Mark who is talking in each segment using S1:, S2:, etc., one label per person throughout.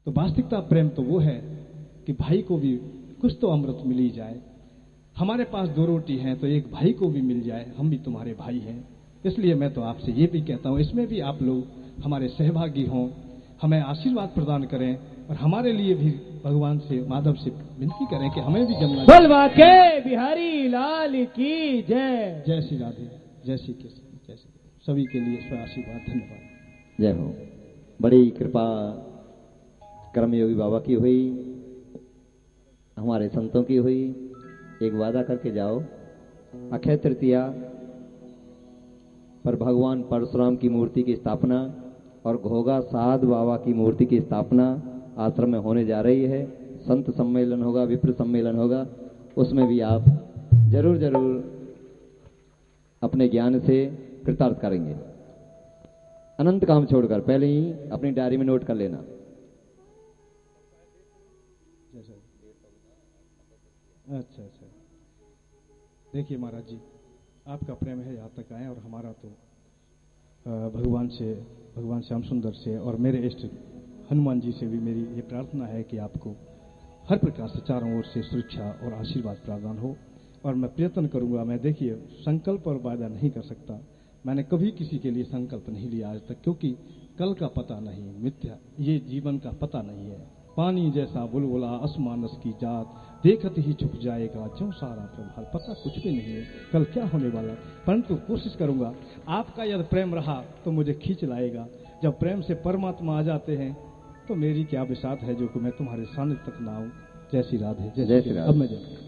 S1: तो वास्तविकता प्रेम तो वो है कि भाई को भी कुछ तो अमृत मिल ही जाए। हमारे पास 2 रोटी हैं तो एक भाई को भी मिल जाए, हम भी तुम्हारे भाई हैं। इसलिए मैं तो आपसे ये भी कहता हूँ, इसमें भी आप लोग हमारे सहभागी हों, हमें आशीर्वाद प्रदान करें और हमारे लिए भी भगवान से, माधव से विनती करें कि हमें भी जमना।
S2: बोलवा के बिहारी लाल की जय।
S1: जय श्री राधे, जय श्री कृष्ण, जय श्री सभी के लिए ईश्वर आशीर्वाद। धन्यवाद।
S3: जय हो। बड़ी कृपा कर्मयोगी बाबा की हुई, हमारे संतों की हुई। एक वादा करके जाओ, अक्षय तृतीया पर भगवान परशुराम की मूर्ति की स्थापना और घोगा साध बाबा की मूर्ति की स्थापना आश्रम में होने जा रही है। संत सम्मेलन होगा, विप्र सम्मेलन होगा, उसमें भी आप जरूर जरूर अपने ज्ञान से कृतार्थ करेंगे। अनंत काम छोड़कर पहले ही अपनी डायरी में नोट कर लेना।
S1: अच्छा अच्छा, देखिए महाराज जी, आपका प्रेम है यहाँ तक आए और हमारा तो भगवान श्याम सुंदर से और मेरे इष्ट हनुमान जी से भी मेरी ये प्रार्थना है कि आपको हर प्रकार से चारों ओर से सुरक्षा और आशीर्वाद प्रदान हो। और मैं प्रयत्न करूंगा, मैं देखिए संकल्प और वादा नहीं कर सकता, मैंने कभी किसी के लिए संकल्प नहीं लिया आज तक, क्योंकि कल का पता नहीं, मिथ्या ये जीवन का पता नहीं है। पानी जैसा बुलबुला आसमानस की जात, देखते ही छुप जाएगा जो सारा प्रभाल, पता कुछ भी नहीं है कल क्या होने वाला। परंतु कोशिश करूंगा, आपका यदि प्रेम रहा तो मुझे खींच लाएगा। जब प्रेम से परमात्मा आ जाते हैं तो मेरी क्या विषाद है जो कि मैं तुम्हारे सानिध्य तक ना आऊं। जय श्री राधे, जय श्री राधे। अब मैं जाऊं।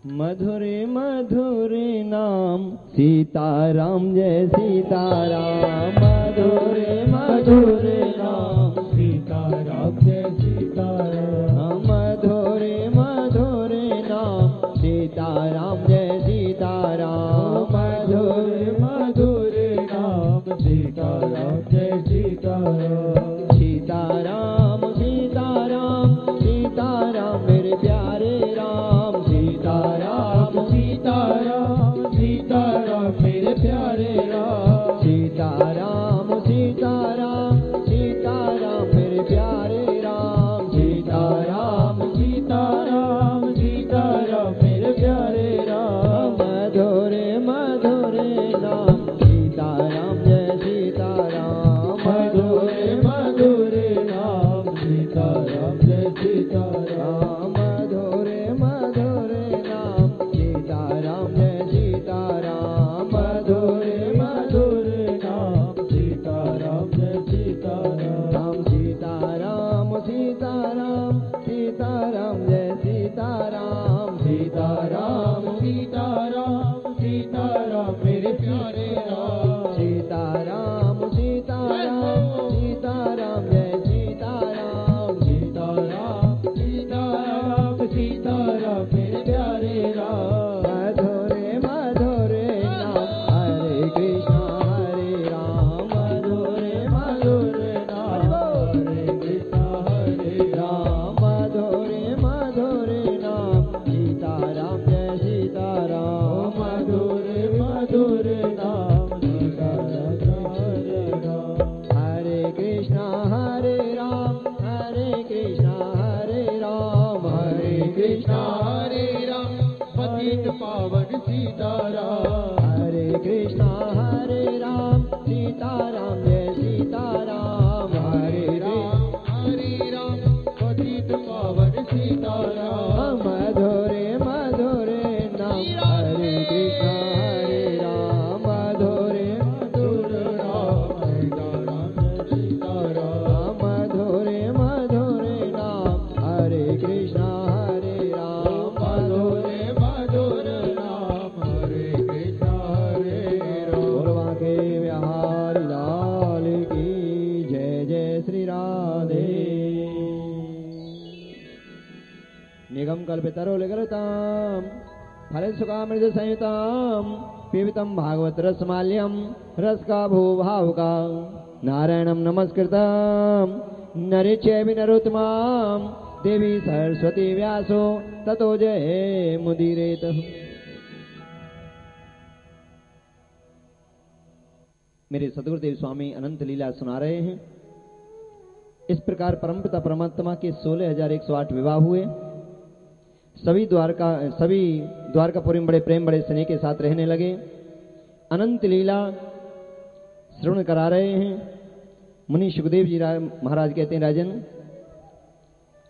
S3: मधुरे मधुरे नाम सीताराम, जय सीताराम। मधुरे मधुरे नाम सीताराम, जय सीताराम। मधुरे मधुरे नाम सीताराम, जय सीताराम। मधुरे मधुरे नाम सीताराम, जय सीताराम। सीताराम सीताराम सीताराम मेरे प्यारे राम। सीताराम सीताराम सीताराम मेरे प्यारे राम। सीताराम सीताराम सीताराम मेरे प्यारे राम। सीताराम सीताराम सीताराम मेरे प्यारे राम। मधुरे मधुरे नाम सीताराम, जय सीताराम। मधुरे मधुरे नाम सीताराम, जय सीताराम। मधुरे मधुरे नाम सीताराम, जय सीताराम। मधुरे मधुरे नाम सीताराम, जय सीताराम। सीताराम सीताराम सीताराम जय सीताराम। सीताराम सीताराम सीताराम मेरे प्यारे राम। सीताराम सीताराम सीताराम जय सीताराम। सीताराम सीताराम सीताराम मेरे प्यारे राम। मधुरे मधुरे नाम हरे कृष्णा हरे राम। मधुरे मधुरे नाम हरे कृष्णा हरे राम। मधुरे मधुरे नाम सीताराम, जय सीताराम। मधुरे मधुरे नाम सीताराम, हरे राम। हरे कृष्णा हरे राम, हरे कृष्णा हरे राम। हरे कृष्णा हरे राम, पतित पावन सीताराम। हरे कृष्णा हरे राम, सीताराम जय सीताराम। हरे राम पतित पावन सीताराम। मधुरे मधुरे नाम हरे कृष्णा हरे राम। मधुरे मधुरे नाम सीताराम जय सीताराम। मधुरे मधुरे नाम हरे कृष्णा हरे राम। मधुरे मधुरे नाम हरे कृष्णा हरे कल्पितरुलगरुतां फले सुखामृत संयुतां पीबितं भागवत रसमाल्यं रसका भूभावुका नारायणं नमस्कृतं नरे चैव नरोत्तमां देवी सरस्वती व्यासो ततो जय मुदीरेत। मेरे सदगुरुदेव स्वामी अनंत लीला सुना रहे हैं। इस प्रकार परमपिता परमात्मा के 16,108 विवाह हुए। सभी द्वारकापुरी बड़े प्रेम बड़े स्नेह के साथ रहने लगे। अनंत लीला श्रवण करा रहे हैं। मुनि सुखदेव जी महाराज कहते हैं, राजन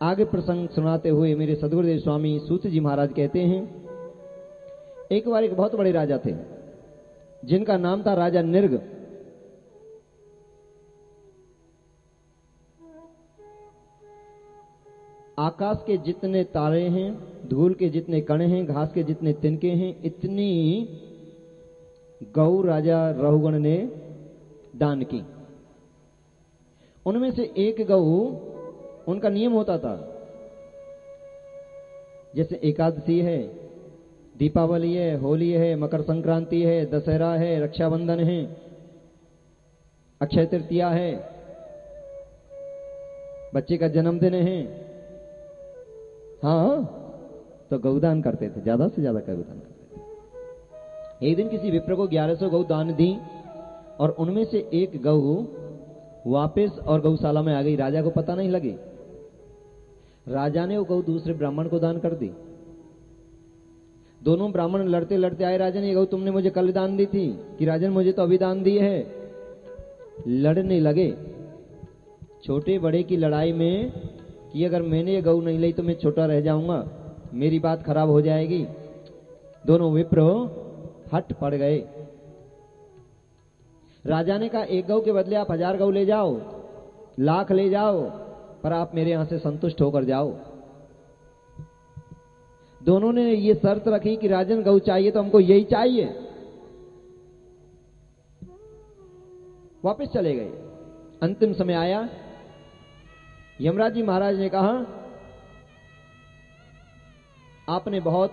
S3: आगे प्रसंग सुनाते हुए मेरे सदगुरुदेव स्वामी सूत जी महाराज कहते हैं, एक बार एक बहुत बड़े राजा थे जिनका नाम था राजा निर्ग। आकाश के जितने तारे हैं, धूल के जितने कण हैं, घास के जितने तिनके हैं, इतनी गौ राजा रहुगण ने दान की। उनमें से एक गौ, उनका नियम होता था, जैसे एकादशी है, दीपावली है, होली है, मकर संक्रांति है, दशहरा है, रक्षाबंधन है, अक्षय तृतीया है, बच्चे का जन्मदिन है, हाँ, तो गौदान करते थे, ज्यादा से ज्यादा गौदान करते थे। एक दिन किसी विप्र को 1100 गौ दान दी और उनमें से एक गौ वापस और गौशाला में आ गई। राजा को पता नहीं लगी। राजा ने वो गौ दूसरे ब्राह्मण को दान कर दी। दोनों ब्राह्मण लड़ते लड़ते आए, राजन ये गौ तुमने मुझे कल दान दी थी कि राजन मुझे तो अभी दान दी है। लड़ने लगे। छोटे बड़े की लड़ाई में कि अगर मैंने ये गौ नहीं ली तो मैं छोटा रह जाऊंगा, मेरी बात खराब हो जाएगी। दोनों विप्र हट पड़ गए। राजा ने कहा, एक गौ के बदले आप 1000 गौ ले जाओ, लाख ले जाओ, पर आप मेरे यहां से संतुष्ट होकर जाओ। दोनों ने ये शर्त रखी कि राजन गौ चाहिए तो हमको यही चाहिए। वापस चले गए। अंतिम समय आया। यमराज जी महाराज ने कहा, आपने बहुत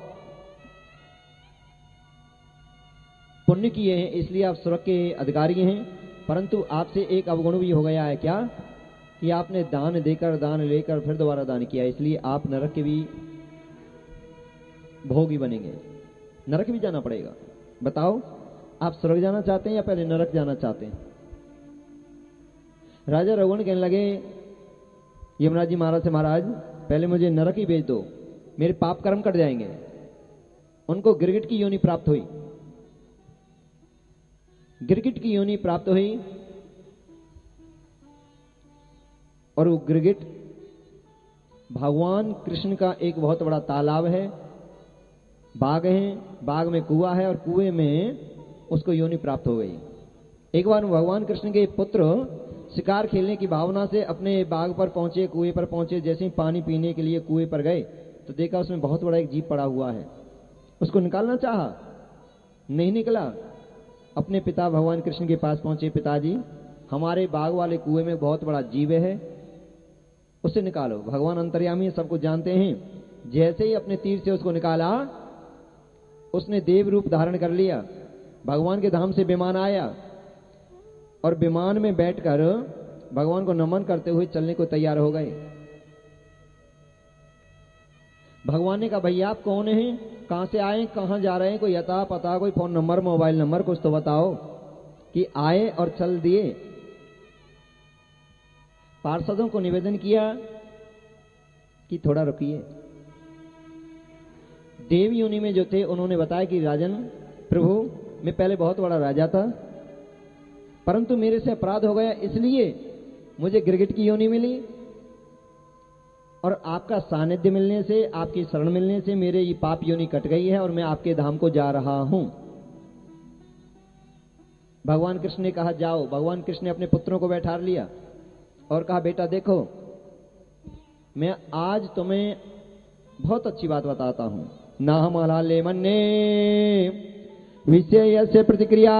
S3: पुण्य किए हैं, इसलिए आप स्वर्ग के अधिकारी हैं, परंतु आपसे एक अवगुण भी हो गया है। क्या? कि आपने दान देकर दान लेकर फिर दोबारा दान किया, इसलिए आप नरक के भी भोगी बनेंगे, नरक भी जाना पड़ेगा। बताओ, आप स्वर्ग जाना चाहते हैं या पहले नरक जाना चाहते हैं? राजा रघुगण कहने लगे यमराज जी महाराज से, महाराज पहले मुझे नरक ही भेज दो, मेरे पाप कर्म कट जाएंगे। उनको गिरगिट की योनि प्राप्त हुई। गिरगिट की योनि प्राप्त हुई और वो गिरगिट भगवान कृष्ण का एक बहुत बड़ा तालाब है, बाग है, बाग में कुआं है और कुएं में उसको योनि प्राप्त हो गई। एक बार भगवान कृष्ण के पुत्र शिकार खेलने की भावना से अपने बाग पर पहुंचे, कुएं पर पहुंचे। जैसे ही पानी पीने के लिए कुएं पर गए तो देखा उसमें बहुत बड़ा एक जीव पड़ा हुआ है। उसको निकालना चाहा, नहीं निकला। अपने पिता भगवान कृष्ण के पास पहुंचे, पिताजी हमारे बाग वाले कुएं में बहुत बड़ा जीव है, उसे निकालो। भगवान अंतर्यामी सबको जानते हैं। जैसे ही अपने तीर से उसको निकाला, उसने देव रूप धारण कर लिया। भगवान के धाम से विमान आया और विमान में बैठकर भगवान को नमन करते हुए चलने को तैयार हो गए। भगवान ने कहा, भैया आप कौन हैं, कहां से आए, कहां जा रहे हैं, कोई अता पता, कोई फोन नंबर, मोबाइल नंबर कुछ तो बताओ। कि आए और चल दिए। पार्षदों को निवेदन किया कि थोड़ा रुकिए। देव योनि में जो थे उन्होंने बताया कि राजन प्रभु, मैं पहले बहुत बड़ा राजा था, परंतु मेरे से अपराध हो गया, इसलिए मुझे गिरगिट की योनि मिली और आपका सानिध्य मिलने से, आपकी शरण मिलने से मेरे ये पाप योनि कट गई है और मैं आपके धाम को जा रहा हूं। भगवान कृष्ण ने कहा जाओ। भगवान कृष्ण ने अपने पुत्रों को बैठा लिया और कहा, बेटा देखो, मैं आज तुम्हें बहुत अच्छी बात बताता हूं। ना हमारा ले मन्ने विषय से प्रतिक्रिया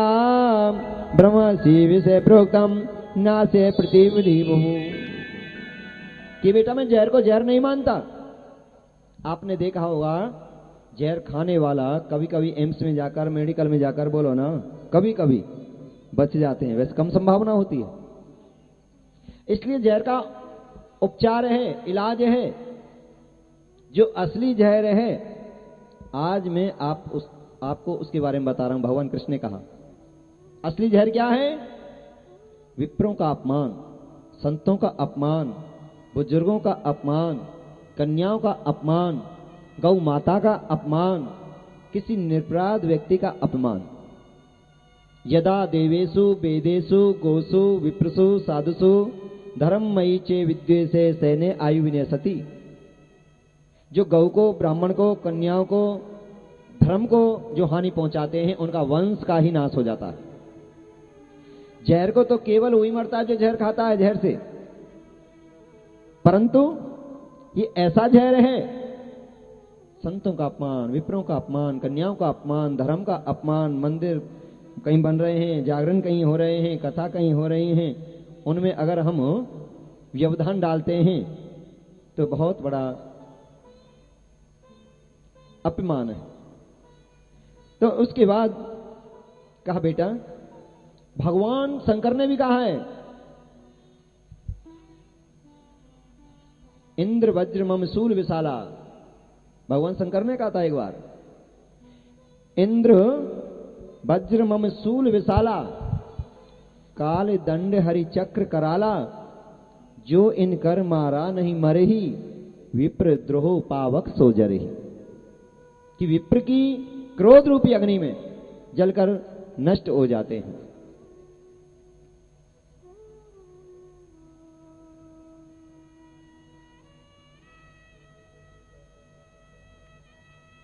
S3: ब्रह्मसी विषय प्रोक्तम ना से प्रतिविधि। कि बेटा मैं जहर को जहर नहीं मानता, आपने देखा होगा जहर खाने वाला कभी कभी एम्स में जाकर, मेडिकल में जाकर, बोलो ना, कभी कभी बच जाते हैं, वैसे कम संभावना होती है। इसलिए जहर का उपचार है, इलाज है। जो असली जहर है, आज मैं आपको उसके बारे में बता रहा हूं। भगवान कृष्ण ने कहा असली जहर क्या है? विप्रों का अपमान, संतों का अपमान, बुजुर्गों का अपमान, कन्याओं का अपमान, गौ माता का अपमान, किसी निरपराध व्यक्ति का अपमान। यदा देवेषु वेदेषु गोसु विप्रसु साधुषु धर्ममयी चे विद्वेषे सैने आयु विनशति। जो गौ को, ब्राह्मण को, कन्याओं को, धर्म को जो हानि पहुंचाते हैं, उनका वंश का ही नाश हो जाता है। जहर को तो केवल वही मरता है जो जहर खाता है जहर से, परंतु ये ऐसा जहर है, संतों का अपमान, विप्रों का अपमान, कन्याओं का अपमान, धर्म का अपमान, मंदिर कहीं बन रहे हैं, जागरण कहीं हो रहे हैं, कथा कहीं हो रही हैं, उनमें अगर हम व्यवधान डालते हैं तो बहुत बड़ा अपमान है। तो उसके बाद कहा बेटा, भगवान शंकर ने भी कहा है, इंद्र वज्र मम शूल विशाला। भगवान शंकर ने कहा था एक बार, इंद्र वज्र मम शूल विशाला, काल दंड हरि चक्र कराला, जो इन कर मारा नहीं मरे ही, विप्र द्रोह पावक सो जरे। कि विप्र की क्रोध रूपी अग्नि में जलकर नष्ट हो जाते हैं।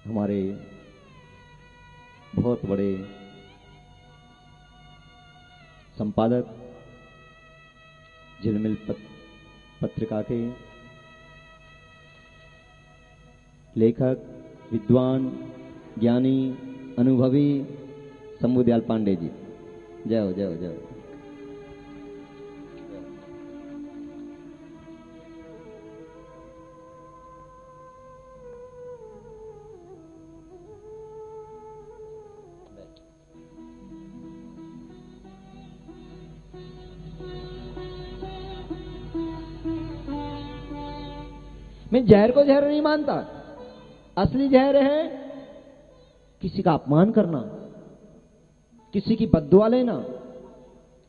S3: हमारे बहुत बड़े संपादक, झिलमिल पत्रिका के लेखक, विद्वान, ज्ञानी, अनुभवी शंभुदयाल पांडे जी, जय हो, जय हो, जय हो। मैं जहर को जहर नहीं मानता। असली जहर है किसी का अपमान करना, किसी की बद्दुआ लेना,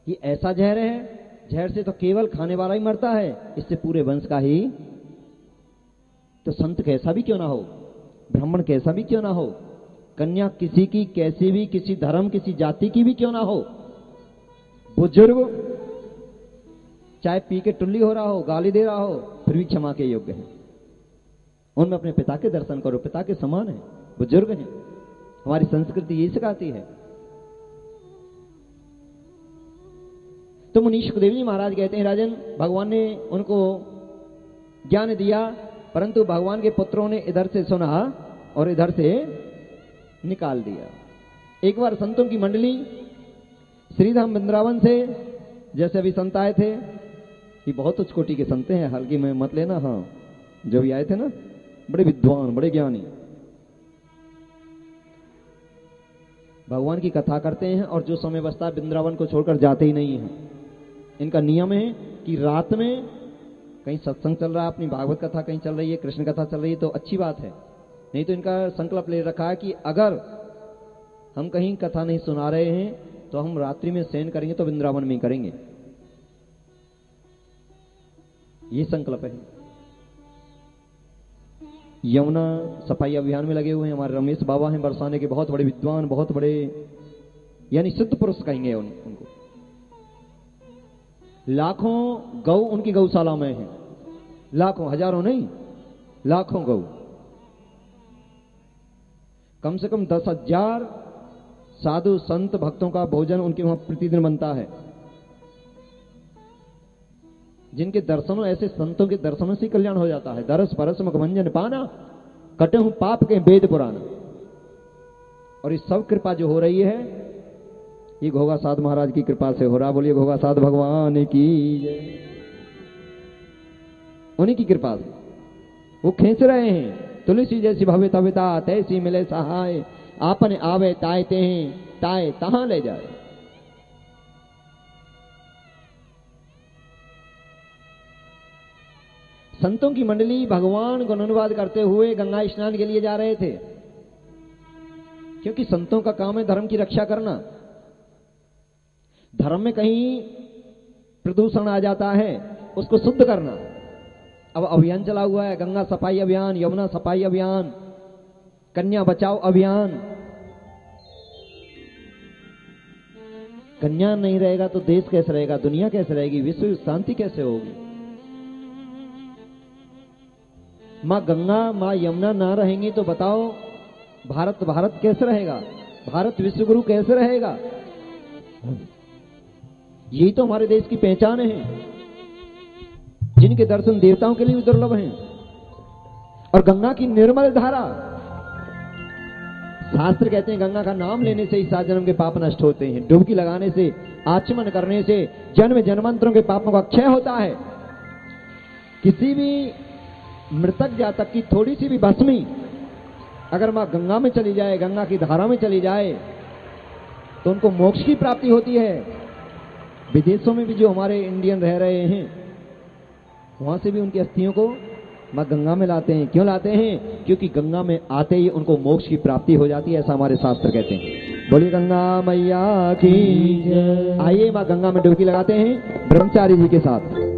S3: ये ऐसा जहर है। जहर से तो केवल खाने वाला ही मरता है, इससे पूरे वंश का ही। तो संत कैसा भी क्यों ना हो, ब्राह्मण कैसा भी क्यों ना हो, कन्या किसी की कैसी भी, किसी धर्म, किसी जाति की भी क्यों ना हो, बुजुर्ग चाहे पी के टुल्ली हो रहा हो, गाली दे रहा हो, फिर भी क्षमा के योग्य है। उनमें अपने पिता के दर्शन करो, पिता के समान है, बुजुर्ग हैं। हमारी संस्कृति यही सिखाती है। तो मुनीश सुखदेव जी महाराज कहते हैं, राजन, भगवान ने उनको ज्ञान दिया, परंतु भगवान के पुत्रों ने इधर से सुना और इधर से निकाल दिया। एक बार संतों की मंडली श्रीधाम वृंदावन से, जैसे अभी संत आए थे, ये बहुत उच्च कोटि के संत हैं, हल्की में मत लेना। हाँ, जो भी आए थे ना, बड़े विद्वान, बड़े ज्ञानी, भगवान की कथा करते हैं और जो समय बचता है वृंदावन को छोड़कर जाते ही नहीं है। इनका नियम है कि रात में कहीं सत्संग चल रहा है, अपनी भागवत कथा कहीं चल रही है, कृष्ण कथा चल रही है, तो अच्छी बात है। नहीं तो इनका संकल्प ले रखा है कि अगर हम कहीं कथा नहीं सुना रहे हैं तो हम रात्रि में शयन करेंगे तो वृंदावन में ही करेंगे। ये संकल्प है। यमुना सफाई अभियान में लगे हुए हैं हमारे रमेश बाबा हैं, बरसाने के बहुत बड़े विद्वान, बहुत बड़े यानी सिद्ध पुरुष कहेंगे उनको। लाखों गौ उनकी गौशाला में है, लाखों, हजारों नहीं, लाखों गौ। कम से कम 10,000 साधु संत भक्तों का भोजन उनके वहां प्रतिदिन बनता है, जिनके दर्शनों, ऐसे संतों के दर्शनों से कल्याण हो जाता है। दरस परस मुखभंजन पाना, कटे हूं पाप के वेद पुराना। और इस सब कृपा जो हो रही है, ये घोगा साध महाराज की कृपा से हो रहा। बोलिए घोगा साध भगवान की जय। उन्हीं की कृपा से वो खींच रहे हैं। तुलसी जैसी भव्य तविता तैसी मिले सहाय, आपने आवे ताय ते ताय तहां ले जाए। संतों की मंडली भगवान को अनुवाद करते हुए गंगा स्नान के लिए जा रहे थे, क्योंकि संतों का काम है धर्म की रक्षा करना। धर्म में कहीं प्रदूषण आ जाता है उसको शुद्ध करना। अब अभियान चला हुआ है, गंगा सफाई अभियान, यमुना सफाई अभियान, कन्या बचाओ अभियान। कन्या नहीं रहेगा तो देश कैसे रहेगा, दुनिया कैसे रहेगी, विश्व शांति कैसे होगी। मां गंगा मां यमुना ना रहेंगी तो बताओ भारत कैसे रहेगा, भारत विश्वगुरु कैसे रहेगा। यही तो हमारे देश की पहचान है, जिनके दर्शन देवताओं के लिए भी दुर्लभ हैं। और गंगा की निर्मल धारा, शास्त्र कहते हैं गंगा का नाम लेने से ही 7 जन्म के पाप नष्ट होते हैं। डुबकी लगाने से, आचमन करने से जन्म जन्मांतरों के पापों का क्षय होता है। किसी भी मृतक जातक की थोड़ी सी भी भस्मी अगर मां गंगा में चली जाए, गंगा की धारा में चली जाए, तो उनको मोक्ष की प्राप्ति होती है। विदेशों में भी जो हमारे इंडियन रह रहे हैं, वहां से भी उनकी अस्थियों को मां गंगा में लाते हैं। क्यों लाते हैं? क्योंकि गंगा में आते ही उनको मोक्ष की प्राप्ति हो जाती है, ऐसा हमारे शास्त्र कहते हैं। बोलिए गंगा मैया की। आइए मां गंगा में डुबकी लगाते हैं ब्रह्मचारी जी के साथ।